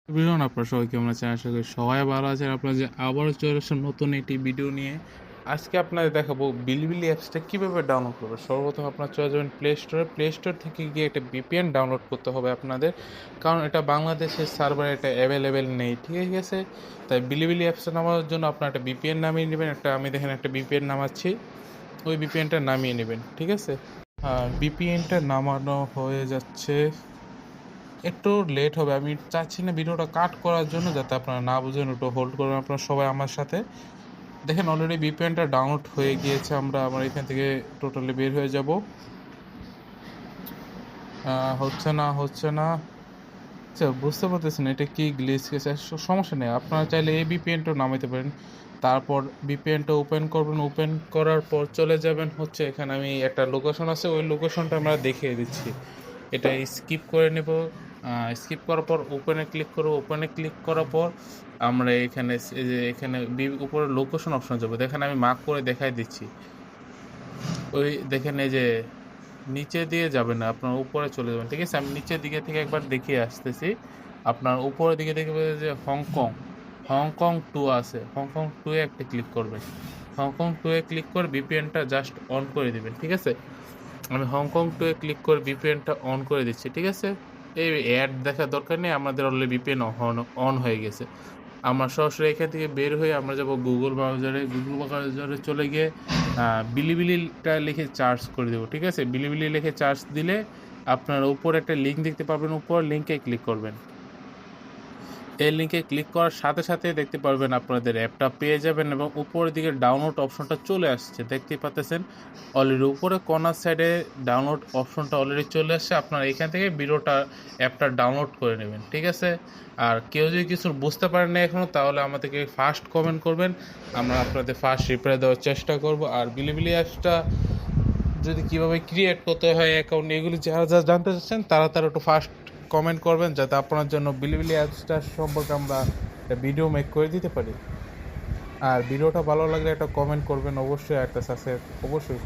Everyone, আপনারা সবাই কেমন আছেন? আশা করি সবাই ভালো আছেন। আপনারা যে আবারও চলে আসলাম নতুন একটি ভিডিও নিয়ে। আজকে আপনাদের দেখাবো বিলিবিলি অ্যাপসটা কীভাবে ডাউনলোড করবে। সর্বপ্রথম আপনারা চলে যাবেন প্লে স্টোর থেকে গিয়ে একটা ভিপিএন ডাউনলোড করতে হবে আপনাদের, কারণ এটা বাংলাদেশের সার্ভারে এটা অ্যাভেলেবেল নেই, ঠিক আছে? তাই বিলিবিলি অ্যাপসটা নামানোর জন্য আপনার একটা ভিপিএন নামিয়ে নেবেন। আমি দেখেন একটা ভিপিএন নামাচ্ছি, ওই ভিপিএনটা নামিয়ে নেবেন, ঠিক আছে? ভিপিএনটা নামানো হয়ে যাচ্ছে, একটু লেট হবে। আমি চাচ্ছি না ভিডিওটা কাট করার জন্য, যাতে আপনারা না বুঝেন, একটু হোল্ড করবেন আপনারা সবাই আমার সাথে। দেখেন অলরেডি ভিপিএনটা ডাউনলোড হয়ে গিয়েছে। আমার এখান থেকে টোটালি বের হয়ে যাব। হচ্ছে না। আচ্ছা, বুঝতে পারতেছেন এটা কি গ্লিচ গেছে? সমস্যা নেই, আপনারা চাইলে এই ভিপিএনটা নামাইতে পারেন। তারপর ভিপিএনটা ওপেন করবেন, ওপেন করার পর চলে যাবেন হচ্ছে এখানে আমি একটা লোকেশন আছে, ওই লোকেশনটা আমরা দেখিয়ে দিচ্ছি। এটা স্কিপ করে নেব। স্কিপ করার পর ওপেনে ক্লিক করব। ওপেনে ক্লিক করার পর আমরা এখানে এই যে এখানে উপরে লোকেশন অপশন যাবো। দেখেন আমি মার্ক করে দেখাই দিচ্ছি। ওই দেখেন এই যে নিচে দিয়ে যাবেন না, আপনার উপরে চলে যাবেন, ঠিক আছে? আমি নিচের দিকে থেকে একবার দেখিয়ে আসতেছি। আপনার উপরের দিকে দেখবে যে হংকং 2 আছে, হংকং 2 এ একটা ক্লিক করবেন। হংকং 2 এ ক্লিক করে ভিপিএনটা জাস্ট অন করে দিবেন, ঠিক আছে? আমি হংকং 2 এ ক্লিক করে ভিপিএনটা অন করে দিচ্ছি, ঠিক আছে? এই অ্যাড দেখার দরকার নেই, আমাদের অলরেডি ভিপিএন অন হয়ে গেছে। আমরা সরাসরি এখান থেকে বের হয়ে আমরা যাব গুগল ব্রাউজারে চলে গিয়ে বিলিবিলিটা লিখে সার্চ করে দেবো, ঠিক আছে? বিলিবিলি লিখে সার্চ দিলে আপনার উপর একটা লিঙ্ক দেখতে পাবেন, উপর লিঙ্কে ক্লিক করবেন। এই লিঙ্কে ক্লিক করার সাথে সাথে দেখতে পারবেন আপনাদের অ্যাপটা পেয়ে যাবেন, এবং উপরের দিকে ডাউনলোড অপশনটা চলে আসছে, দেখতেই পাচ্ছেন অলরেডি উপরে কর্নার সাইডে ডাউনলোড অপশনটা অলরেডি চলে আসছে। আপনারা এখান থেকে অ্যাপটা ডাউনলোড করে নেবেন, ঠিক আছে? আর কেউ যদি কিছু বুঝতে পারেন না এখনও, তাহলে আমাদেরকে ফার্স্ট কমেন্ট করবেন, আমরা আপনাদের ফার্স্ট রিপ্লাই দেওয়ার চেষ্টা করব। আর বিলিবিলি অ্যাপসটা যদি কীভাবে ক্রিয়েট করতে হয় অ্যাকাউন্ট, এগুলি যারা জানতে চাচ্ছেন তারা একটু ফার্স্ট কমেন্ট করবেন, যাতে আপনার জন্য বিলিবিলি অ্যাপসটা সম্পর্কে আমরা একটা ভিডিও মেক করে দিতে পারি। আর ভিডিওটা ভালো লাগলে একটা কমেন্ট করবেন, অবশ্যই একটা সাবস্ক্রাইব অবশ্যই।